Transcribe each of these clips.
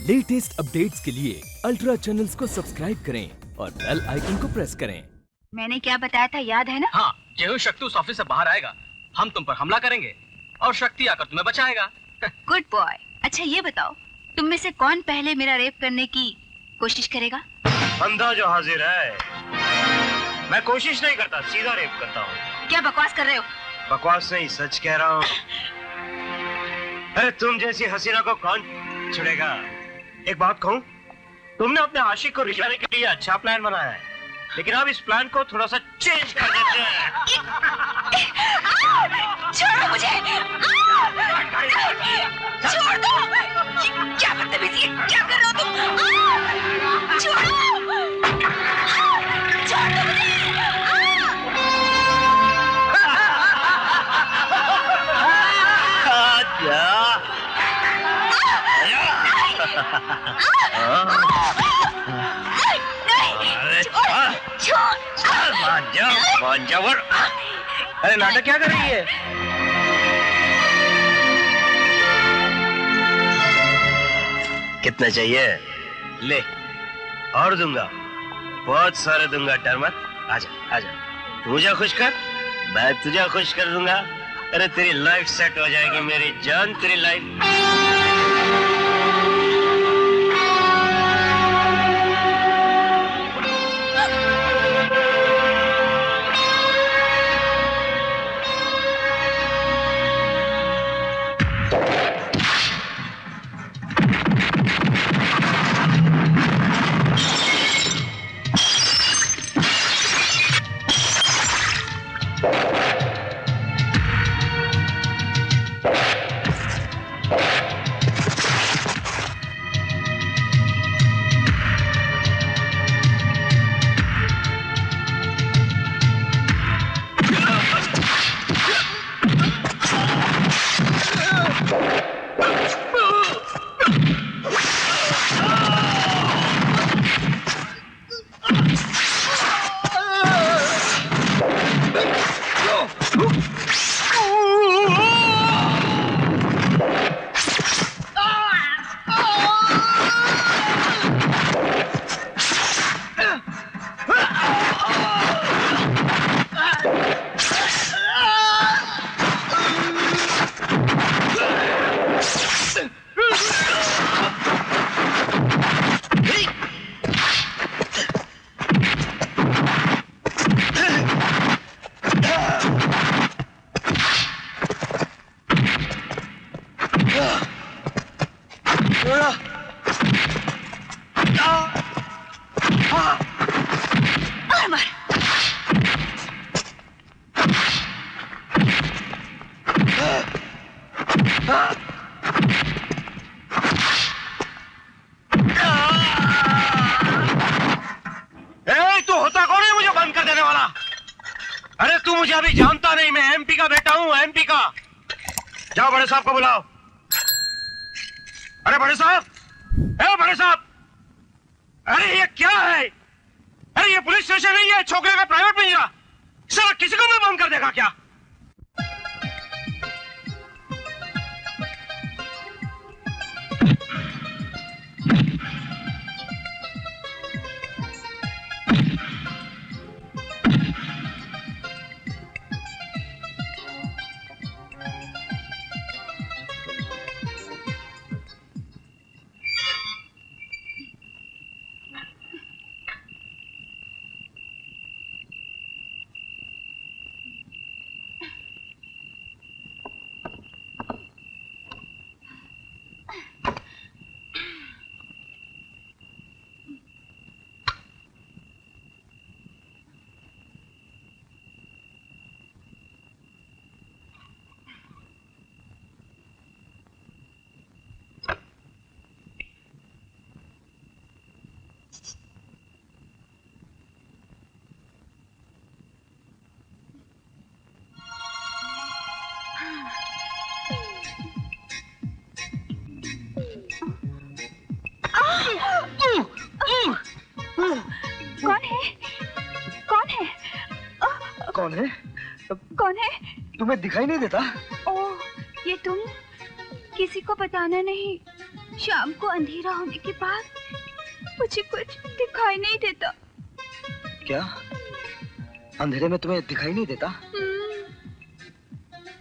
Latest updates के लिए ultra channels को सब्सक्राइब करें और बेल आइकन को प्रेस करें। मैंने क्या बताया था याद है ना? हाँ, जेहू शक्ति उस ऑफिस से बाहर आएगा, हम तुम पर हमला करेंगे और शक्ति आकर तुम्हें बचाएगा। Good boy. अच्छा ये बताओ, तुम में से कौन पहले मेरा रेप करने की कोशिश करेगा? बंदा जो हाजिर है। मैं कोशिश नहीं करता, सीधा रेप करता हूँ। क्या बकवास कर रहे हो? बकवास नहीं, सच कह रहा हूँ। अरे तुम जैसी हसीना को कौन छुड़ेगा? एक बात कहूँ, तुमने अपने आशिक को रिझाने के लिए अच्छा प्लान बनाया है, लेकिन अब इस प्लान को थोड़ा सा चेंज कर देते हैं। छोड़ो मुझे! छोड़ दो! क्या बदतमीजी है? क्या कर रहे हो तुम? छोड़ो! छोड़ दो मुझे! अरे नाटक क्या कर रही है? कितना चाहिए? ले, और दूंगा, बहुत सारे दूंगा। डर मत, आजा आजा। तू मुझे खुश कर, मैं तुझे खुश कर दूंगा। अरे तेरी लाइफ सेट हो जाएगी मेरी जान, तेरी लाइफ। अरे तू मुझे अभी जानता नहीं, मैं एमपी का बेटा हूँ, एमपी का। जाओ बड़े साहब को बुलाओ। अरे बड़े साहब, बड़े साहब, अरे ये क्या है? अरे ये पुलिस स्टेशन नहीं है, छोकरे का प्राइवेट पिंजरा। साला किसी को भी बंद कर देगा क्या? कौन है? कौन है? तुम्हें दिखाई नहीं देता? ओह, ये तुम? किसी को बताना नहीं, शाम को अंधेरा होने के बाद मुझे कुछ दिखाई नहीं देता। क्या अंधेरे में तुम्हें दिखाई नहीं देता?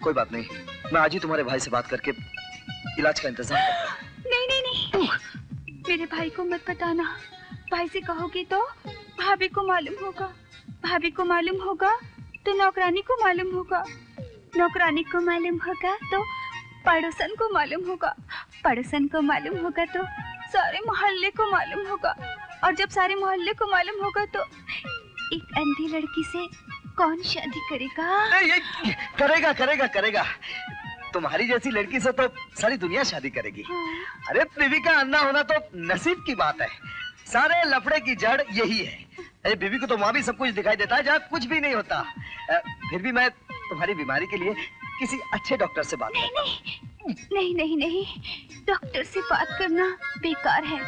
कोई बात नहीं, मैं आज ही तुम्हारे भाई से बात करके इलाज का इंतजाम करता हूँ। नहीं नहीं नहीं, मेरे भाई को मत बताना। भाई से कहोगे तो भाभी को मालूम होगा, भाभी को मालूम होगा तो नौकरानी को मालूम होगा, नौकरानी को मालूम होगा तो पड़ोसन को मालूम होगा, पड़ोसन को मालूम होगा तो सारे मोहल्ले को मालूम होगा, और जब सारे मोहल्ले को मालूम होगा तो एक अंधी लड़की से कौन शादी करेगा? ये करेगा करेगा करेगा। तुम्हारी जैसी लड़की से तो सारी दुनिया शादी करेगी। अरे बीवी का अन्ना होना तो नसीब की बात है। सारे लफड़े की जड़ यही है। अरे बीवी को तो वहाँ भी सब कुछ दिखाई देता है जहाँ कुछ भी नहीं होता। फिर भी मैं तुम्हारी बीमारी के लिए किसी अच्छे डॉक्टर से बात करता हूँ। नहीं नहीं नहीं, डॉक्टर से बात करना बेकार है।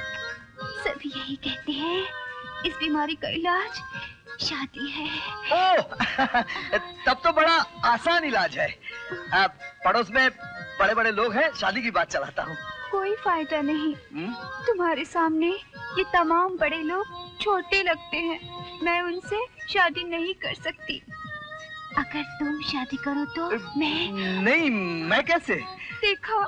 सभी यही कहते हैं इस बीमारी का इलाज शादी है। ओह, तब तो बड़ा आसान इलाज है। पड़ोस में बड़े बड़े लोग हैं, शादी की बात चलाता हूँ। कोई फायदा नहीं। तुम्हारे सामने ये तमाम बड़े लोग छोटे लगते हैं। मैं उनसे शादी नहीं कर सकती। अगर तुम शादी करो तो मैं नहीं, मैं कैसे? देखा,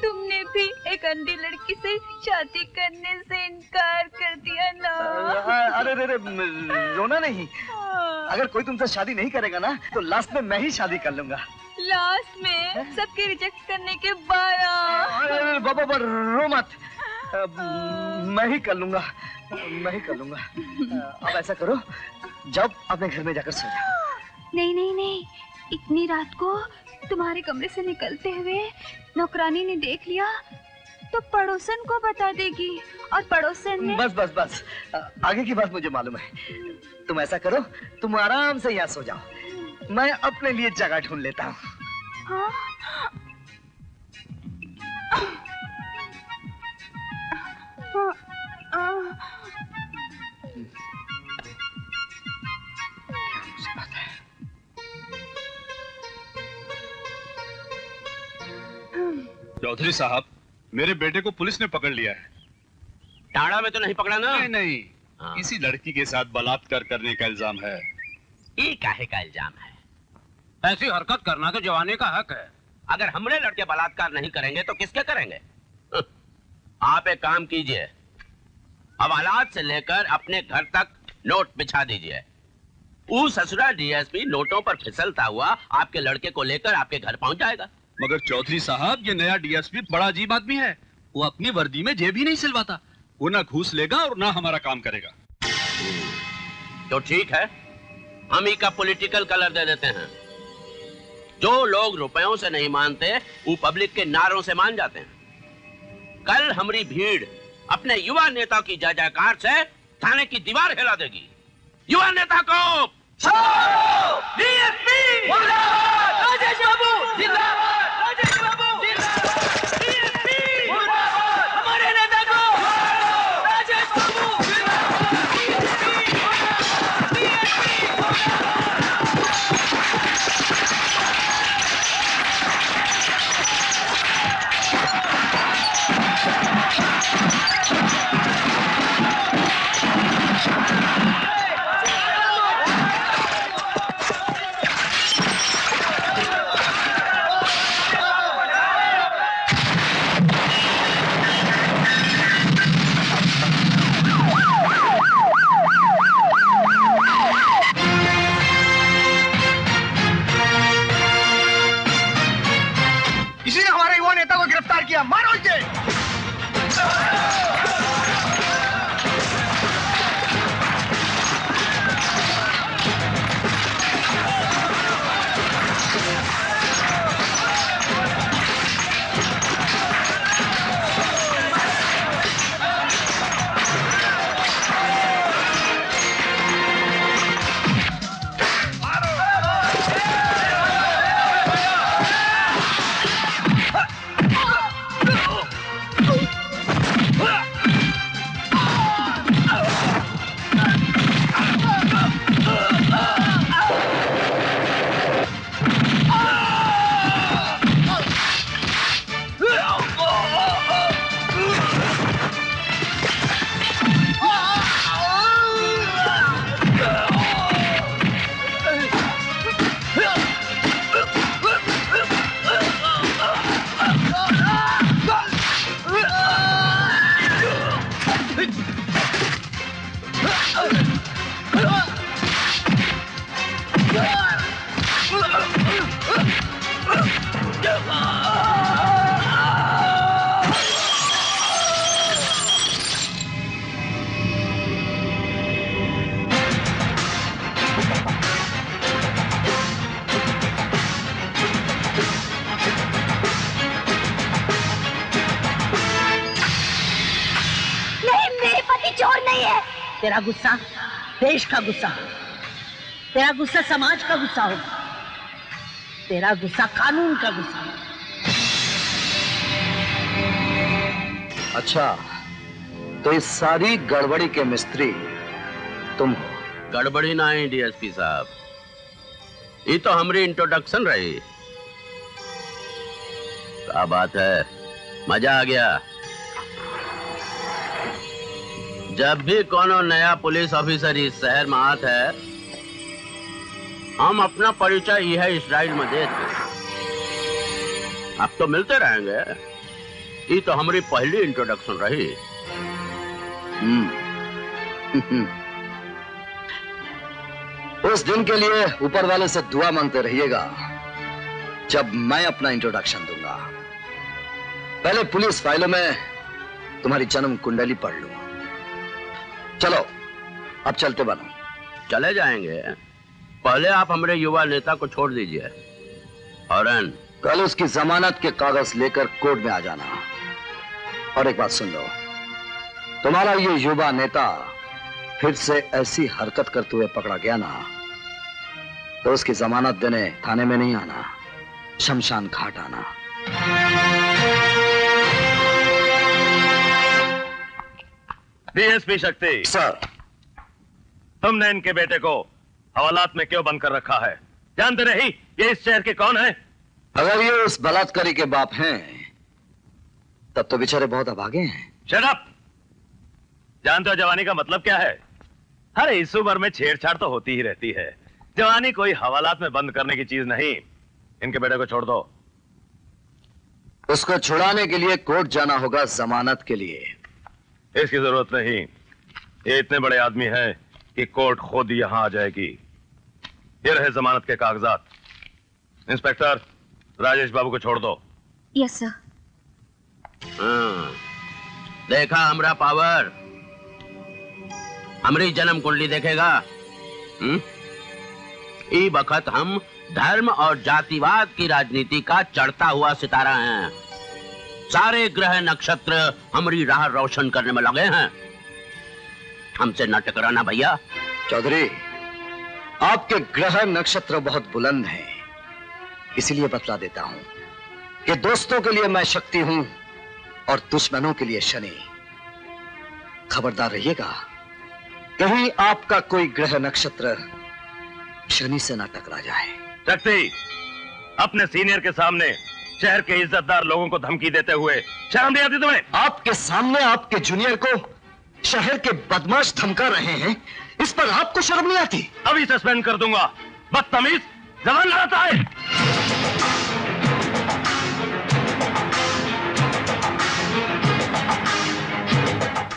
तुमने भी एक अंधी लड़की से शादी करने से इनकार कर दिया ना। अरे रे रे, रोना नहीं। अगर कोई तुमसे शादी नहीं करेगा ना तो लास्ट में मैं ही शादी कर लूंगा। लास्ट में सबके रिजेक्ट करने के बाद? बाबा रो मत, मैं ही कर लूंगा, मैं ही कर लूंगा। अब ऐसा करो, जाओ अपने घर में जाकर सो जाओ। नहीं नहीं नहीं, इतनी रात को तुम्हारे कमरे से निकलते हुए नौकरानी ने देख लिया तो पड़ोसन को बता देगी, और पड़ोसन ने... बस बस बस, आगे की बात मुझे मालूम है। तुम ऐसा करो, तुम आराम से यहाँ सो जाओ, मैं अपने लिए जगह ढूंढ लेता हूँ। हाँ? चौधरी साहब, मेरे बेटे को पुलिस ने पकड़ लिया है। टाड़ा में तो नहीं पकड़ा ना? नहीं नहीं, किसी लड़की के साथ बलात्कार करने का इल्जाम है। ये काहे का इल्जाम है? ऐसी हरकत करना तो जवानी का हक है। अगर हमने लड़के बलात्कार नहीं करेंगे तो किसके करेंगे? आप एक काम कीजिए, हवालात से लेकर अपने घर तक नोट बिछा दीजिए। वो ससुरा डीएसपी नोटों पर फिसलता हुआ आपके लड़के को लेकर आपके घर पहुंच जाएगा। मगर चौधरी साहब, ये नया डीएसपी बड़ा अजीब आदमी है। वो अपनी वर्दी में जेब ही नहीं सिलवाता। वो ना घूस लेगा और ना हमारा काम करेगा। तो ठीक है, हम ही का पॉलिटिकल कलर दे देते हैं। जो लोग रुपयों से नहीं मानते वो पब्लिक के नारों से मान जाते हैं। कल हमारी भीड़ अपने युवा नेता की जय जयकार से थाने की दीवार हिला देगी। युवा नेता को राजेश बाबू जिंदाबाद, राजेश बाबू जिंदाबाद, हमारे नेता को राजेश बाबू मारो इसे। नहीं है। तेरा गुस्सा देश का गुस्सा, तेरा गुस्सा समाज का गुस्सा होगा, तेरा गुस्सा कानून का गुस्सा। अच्छा, तो इस सारी गड़बड़ी के मिस्त्री तुम हो? गड़बड़ी ना है डीएसपी साहब, ये तो हमारी इंट्रोडक्शन रही। क्या बात है, मजा आ गया। जब भी कोनो नया पुलिस ऑफिसर इस शहर में आता है, हम अपना परिचय यह स्टाइल में देते। अब तो मिलते रहेंगे, ये तो हमारी पहली इंट्रोडक्शन रही। उस दिन के लिए ऊपर वाले से दुआ मांगते रहिएगा जब मैं अपना इंट्रोडक्शन दूंगा। पहले पुलिस फाइलों में तुम्हारी जन्म कुंडली पढ़ लूं। चलो अब चलते बनो। चले जाएंगे, पहले आप हमारे युवा नेता को छोड़ दीजिए। और कल उसकी जमानत के कागज लेकर कोर्ट में आ जाना। और एक बात सुन लो, तुम्हारा ये युवा नेता फिर से ऐसी हरकत करते हुए पकड़ा गया ना, तो उसकी जमानत देने थाने में नहीं आना, शमशान घाट आना। डीएसपी शक्ति सर, तुमने इनके बेटे को हवालात में क्यों बंद कर रखा है? जानते नहीं ये इस शहर के कौन है? अगर ये उस बलात्कारी के बाप हैं, तब तो बेचारे बहुत अभागे हैं। Shut up! जानते हो जवानी का मतलब क्या है? अरे इस उम्र में छेड़छाड़ तो होती ही रहती है। जवानी कोई हवालात में बंद करने की चीज नहीं। इनके बेटे को छोड़ दो। उसको छुड़ाने के लिए कोर्ट जाना होगा, जमानत के लिए। इसकी जरूरत नहीं, ये इतने बड़े आदमी हैं कि कोर्ट खुद यहां आ जाएगी। ये रहे जमानत के कागजात। इंस्पेक्टर, राजेश बाबू को छोड़ दो। Yes sir. देखा हमरा पावर, हमारी जन्म कुंडली देखेगा। ई वक्त हम धर्म और जातिवाद की राजनीति का चढ़ता हुआ सितारा हैं। सारे ग्रह नक्षत्र हमारी राह रोशन करने में लगे हैं। हमसे न टकराना भैया। चौधरी, आपके ग्रह नक्षत्र बहुत बुलंद हैं, इसीलिए बतला देता हूं कि दोस्तों के लिए मैं शक्ति हूं और दुश्मनों के लिए शनि। खबरदार रहिएगा, कहीं आपका कोई ग्रह नक्षत्र शनि से ना टकरा जाए। शक्ति, अपने सीनियर के सामने शहर के इज्जतदार लोगों को धमकी देते हुए शर्म नहीं आती तुम्हें? आपके सामने आपके जूनियर को शहर के बदमाश धमका रहे हैं, इस पर आपको शर्म नहीं आती? अभी सस्पेंड कर दूंगा। बदतमीज, जबान लड़ाता है।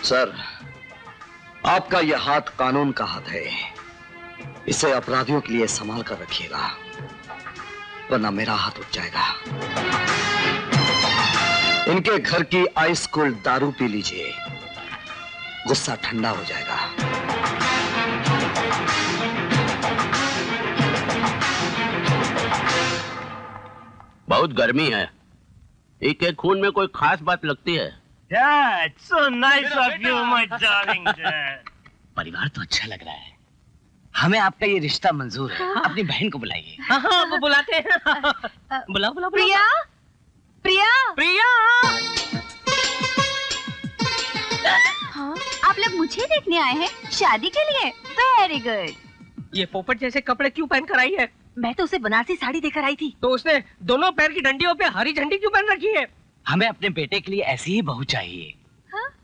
सर, आपका यह हाथ कानून का हाथ है, इसे अपराधियों के लिए संभाल कर रखिएगा, वरना मेरा हाथ उठ जाएगा। इनके घर की आइस कोल्ड दारू पी लीजिए, गुस्सा ठंडा हो जाएगा। बहुत गर्मी है, इनके खून में कोई खास बात लगती है। Dad, so nice of you, my darling dad. परिवार तो अच्छा लग रहा है। हमें आपका ये रिश्ता मंजूर है। अपनी बहन को बुलाइए। हाँ, वो बुलाते हैं। बुलाओ बुलाओ। प्रिया, प्रिया, प्रिया। हाँ, आप लोग मुझे देखने आए हैं शादी के लिए? Very good. ये पोपट जैसे कपड़े क्यों पहन कर आई है? मैं तो उसे बनारसी साड़ी देकर आई थी। तो उसने दोनों पैर की डंडियों पे हरी झंडी क्यों पहन रखी है? हमें अपने बेटे के लिए ऐसी ही बहू चाहिए।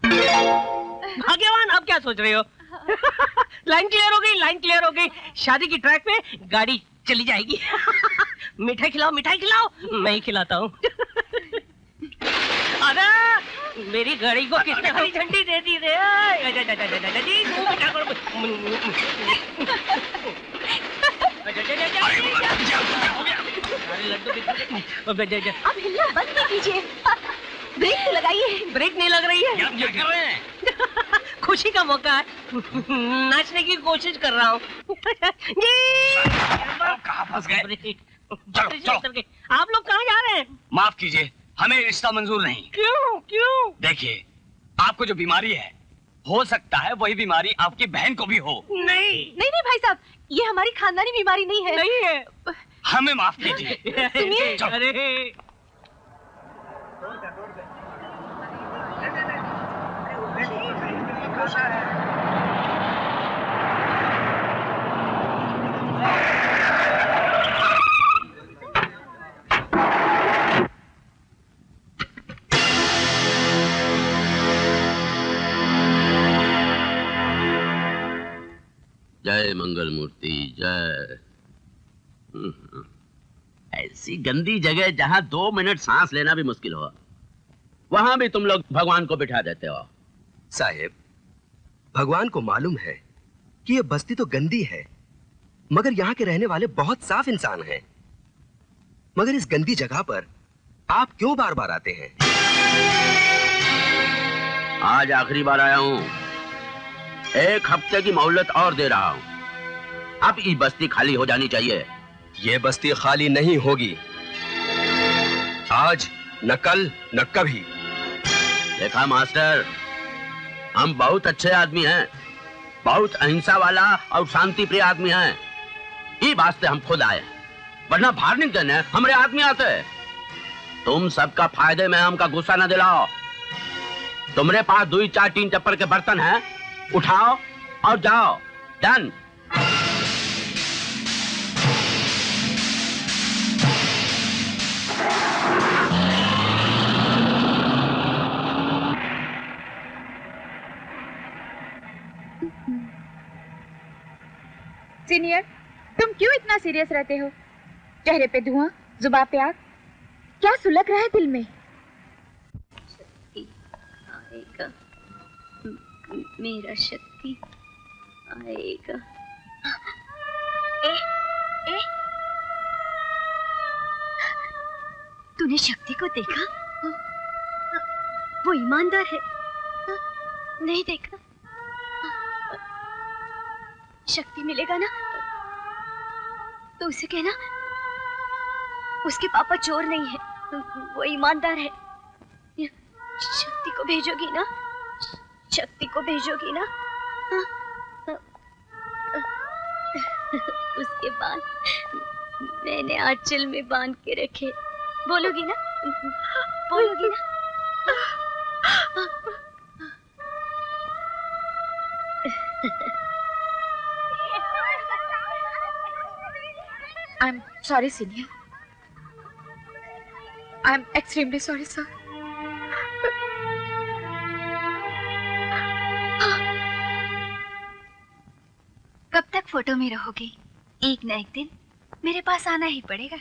भाग्यवान, अब क्या सोच रहे हो? लाइन क्लियर हो गई, लाइन क्लियर हो गई। शादी की ट्रैक पे गाड़ी चली जाएगी। मिठाई खिलाओ, मिठाई खिलाओ। मैं ही खिलाता हूँ। अरे मेरी गाड़ी को किसने हरी झंडी दे दी रे? अब हिलना बंद नहीं कीजिए, ब्रेक तो लगाइए। ब्रेक नहीं लग रही है। क्या कर रहे हैं? खुशी का मौका है, नाचने की कोशिश कर रहा हूँ। कहाँ फंस गए? चलो। आप लोग कहाँ जा रहे हैं? माफ कीजिए, हमें रिश्ता मंजूर नहीं। क्यों क्यों? देखिए, आपको जो बीमारी है हो सकता है वही बीमारी आपकी बहन को भी हो। नहीं नहीं नहीं भाई साहब, ये हमारी खानदानी बीमारी नहीं है। नहीं है। हमें माफ कीजिए। सुनिए, अरे जय मंगल मूर्ति जय। ऐसी गंदी जगह जहां 2 मिनट सांस लेना भी मुश्किल हो, वहां भी तुम लोग भगवान को बिठा देते हो। साहेब, भगवान को मालूम है कि ये बस्ती तो गंदी है, मगर यहाँ के रहने वाले बहुत साफ इंसान हैं। मगर इस गंदी जगह पर आप क्यों बार बार आते हैं? आज आखिरी बार आया हूं, 1 हफ्ते की मोहलत और दे रहा हूं। अब ये बस्ती खाली हो जानी चाहिए। ये बस्ती खाली नहीं होगी, आज न कल न कभी। देखा मास्टर, हम बहुत अच्छे आदमी हैं, बहुत अहिंसा वाला और शांति प्रिय आदमी हैं। ये वास्ते हम खुद आए, वरना बाहर नहीं देने हमारे आदमी आते। तुम सबका फायदे में हमका गुस्सा न दिलाओ। तुम्हारे पास 2 4 3 चप्पल के बर्तन हैं, उठाओ और जाओ। डन। सीनियर, तुम क्यों इतना सीरियस रहते हो? चेहरे पे धुआं, जुबान पे आग, क्या सुलग रहा है दिल में? आएगा मेरा शक्ति आएगा। ए, तूने शक्ति को देखा? वो ईमानदार है। नहीं देखा? शक्ति मिलेगा ना तो उसे कहना उसके पापा चोर नहीं है, वो ईमानदार है। शक्ति को भेजोगी ना? शक्ति को भेजोगी ना? उसके बाद मैंने आंचल में बांध के रखे। बोलोगी ना? बोलोगी ना? I'm sorry, senior. I'm extremely sorry, sir. कब तक फोटो में रहोगे? एक न एक दिन मेरे पास आना ही पड़ेगा।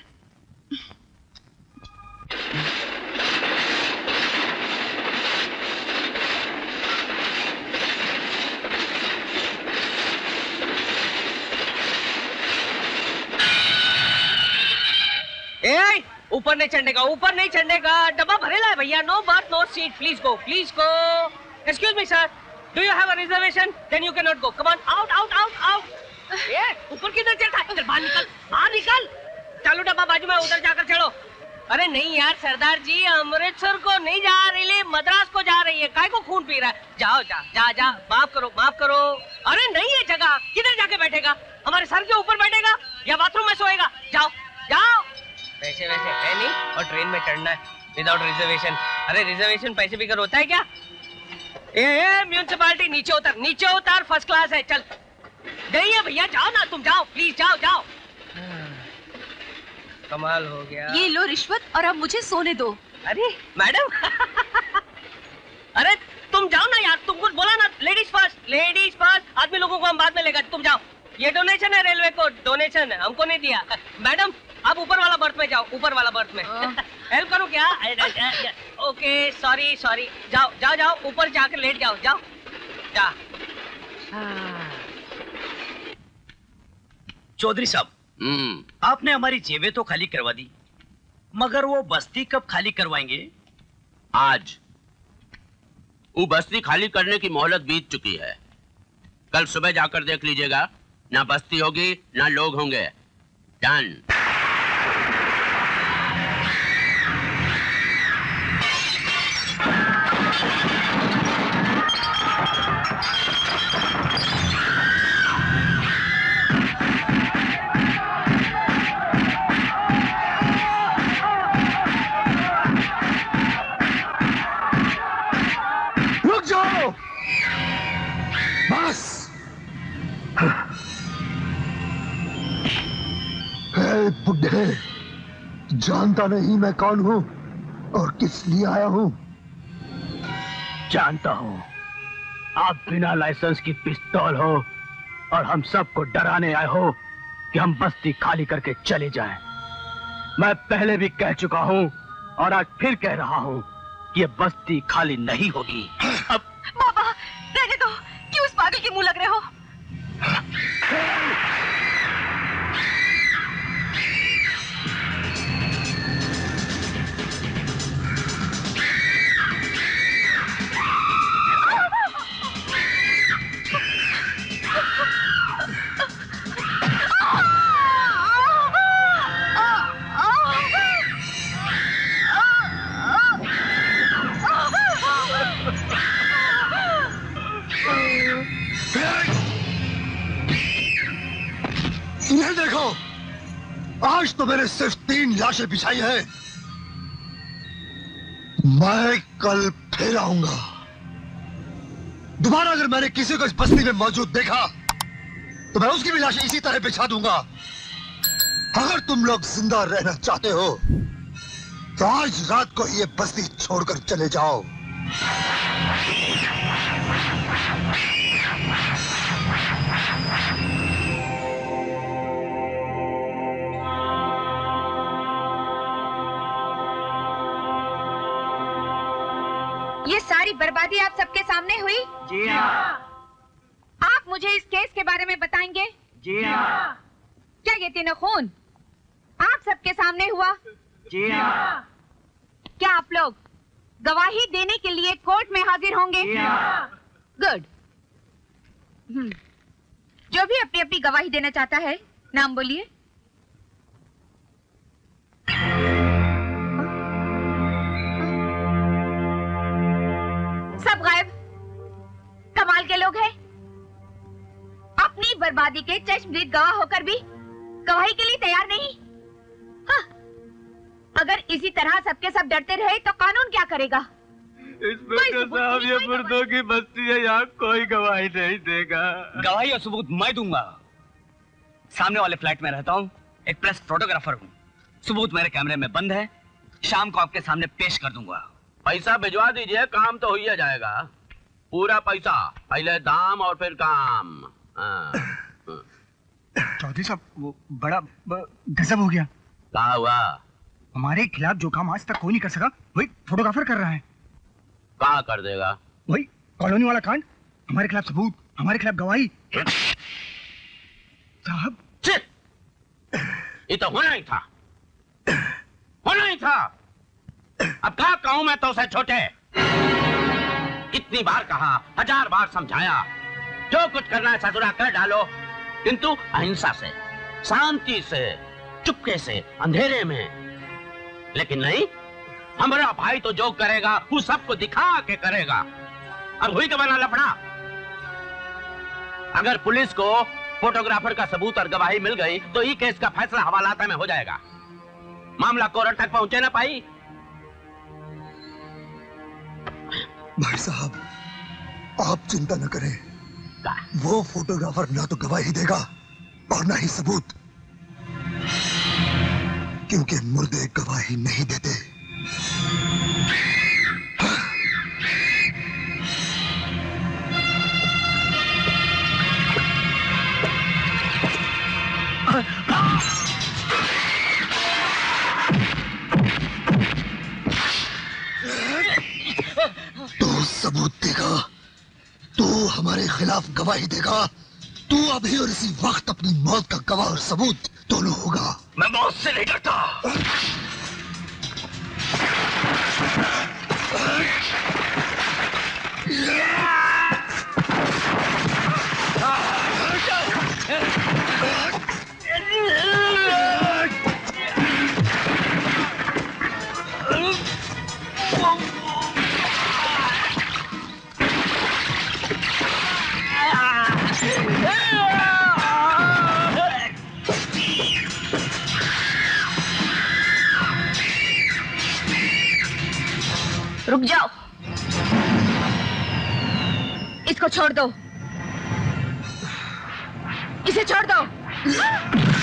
ऊपर नहीं चढ़ने का, ऊपर नहीं चढ़ने का। डब्बा भरेला है भैया। No berth no seat. Please go, please go. Excuse me sir, do you have a reservation? Then you can not go. Come on, out out out out. ये ऊपर किधर चढ़ता है? चल बाहर निकल, बाहर निकल। चलो डब्बा बाजू में, उधर जाकर चढ़ो। अरे नहीं यार सरदार जी, अमृतसर को नहीं जा रही, मद्रास को जा रही है। काय को खून पी रहा है? जाओ जा जा जा। माफ करो, माफ करो। अरे नहीं है जगह, किधर जाके बैठेगा? हमारे सर के ऊपर बैठेगा या बाथरूम में सोएगा? जाओ जाओ। पैसे वैसे है नहीं और ट्रेन में चढ़ना है विदाउट रिजर्वेशन। अरे रिजर्वेशन पैसे भी कर होता है क्या? ए म्यूनिसिपालिटी, नीचे उतर, नीचे उतर। फर्स्ट क्लास है। चल नहीं है भैया, जाओ ना तुम, जाओ प्लीज, जाओ जाओ। कमाल हो गया। ये लो रिश्वत और अब मुझे सोने दो। अरे मैडम अरे तुम जाओ ना यार, तुम कुछ बोला ना। Ladies first, ladies first. आदमी लोगों को हम बाद में लेगा, तुम जाओ। ये डोनेशन है रेलवे को, डोनेशन है, हमको नहीं दिया। मैडम आप ऊपर वाला बर्थ में जाओ, ऊपर वाला बर्थ में। हेल्प करूं क्या? Okay sorry sorry. जाओ जाओ जाओ, ऊपर जाकर लेट जाओ, जाओ जा। चौधरी साहब, आपने हमारी जेबें तो खाली करवा दी, मगर वो बस्ती कब खाली करवाएंगे? आज। वो बस्ती खाली करने की मोहलत बीत चुकी है। कल सुबह जाकर देख लीजिएगा, ना बस्ती होगी ना लोग होंगे। डन। बस। हे बुड्ढे, जानता नहीं मैं कौन हूं और किस लिए आया हूं? जानता हूं, आप बिना लाइसेंस की पिस्तौल हो और हम सबको डराने आए हो कि हम बस्ती खाली करके चले जाएं। मैं पहले भी कह चुका हूं और आज फिर कह रहा हूं कि ये बस्ती खाली नहीं होगी। अब बाबा रहने दो, क्यों उस पागल के मुंह लग रहे हो? ये देखो, आज तो मैंने सिर्फ 3 लाशें बिछाई है, मैं कल फिर आऊंगा। दोबारा अगर मैंने किसी को इस बस्ती में मौजूद देखा तो मैं उसकी भी लाशें इसी तरह बिछा दूंगा। अगर तुम लोग जिंदा रहना चाहते हो तो आज रात को ये बस्ती छोड़कर चले जाओ। ये सारी बर्बादी आप सबके सामने हुई? जी हाँ। आप मुझे इस केस के बारे में बताएंगे? जी हाँ। क्या ये तीनों खून आप सबके सामने हुआ? जी हाँ। क्या आप लोग गवाही देने के लिए कोर्ट में हाजिर होंगे? जी हाँ। गुड। जो भी अपनी अपनी गवाही देना चाहता है, नाम बोलिए। सब गायब। कमाल के लोग हैं। अपनी बर्बादी के चश्मदीद गवाह होकर भी गवाही के लिए तैयार नहीं। हाँ। अगर इसी तरह सबके सब डरते रहे तो कानून क्या करेगा? इंस्पेक्टर साहब, ये मुर्दों की बस्ती है, यहाँ कोई गवाही नहीं देगा। गवाही और सबूत मैं दूंगा। सामने वाले फ्लैट में रहता हूँ, एक प्रेस फोटोग्राफर हूँ। सबूत मेरे कैमरे में बंद है, शाम को आपके सामने पेश कर दूंगा। पैसा भिजवा दीजिए, काम तो हो ही जाएगा। पूरा पैसा, पहले दाम और फिर काम। चौधरी साहब, वो बड़ा गजब हो गया। क्या हुआ? हमारे खिलाफ जो काम आज तक कोई नहीं कर सका, वही फोटोग्राफर कर रहा है। क्या कर देगा? वही कॉलोनी वाला कांड, हमारे खिलाफ सबूत, हमारे खिलाफ गवाही। साहब, ये तो होना ही था, होना ही था। अब क्या कहूं मैं तो उसे छोटे? कितनी बार कहा, 1000 बार समझाया, जो कुछ करना है ससुरा कर डालो, किंतु अहिंसा से, शांति से, चुपके से, अंधेरे में। लेकिन नहीं, हमारा भाई तो जो करेगा वो सबको दिखा के करेगा। अब हुई तो बना लफड़ा। अगर पुलिस को फोटोग्राफर का सबूत और गवाही मिल गई तो ये केस का फैसला हवालात में हो जाएगा। मामला कोर्ट तक पहुंचे ना पाई। भाई साहब, आप चिंता न करें, वो फोटोग्राफर ना तो गवाही देगा और ना ही सबूत, क्योंकि मुर्दे गवाही नहीं देते। तू सबूत देगा, तू हमारे खिलाफ गवाही देगा, तू अभी और इसी वक्त अपनी मौत का गवाह और सबूत दोनों होगा। मैं मौत से नहीं डरता। रुक जाओ। इसको छोड़ दो, इसे छोड़ दो।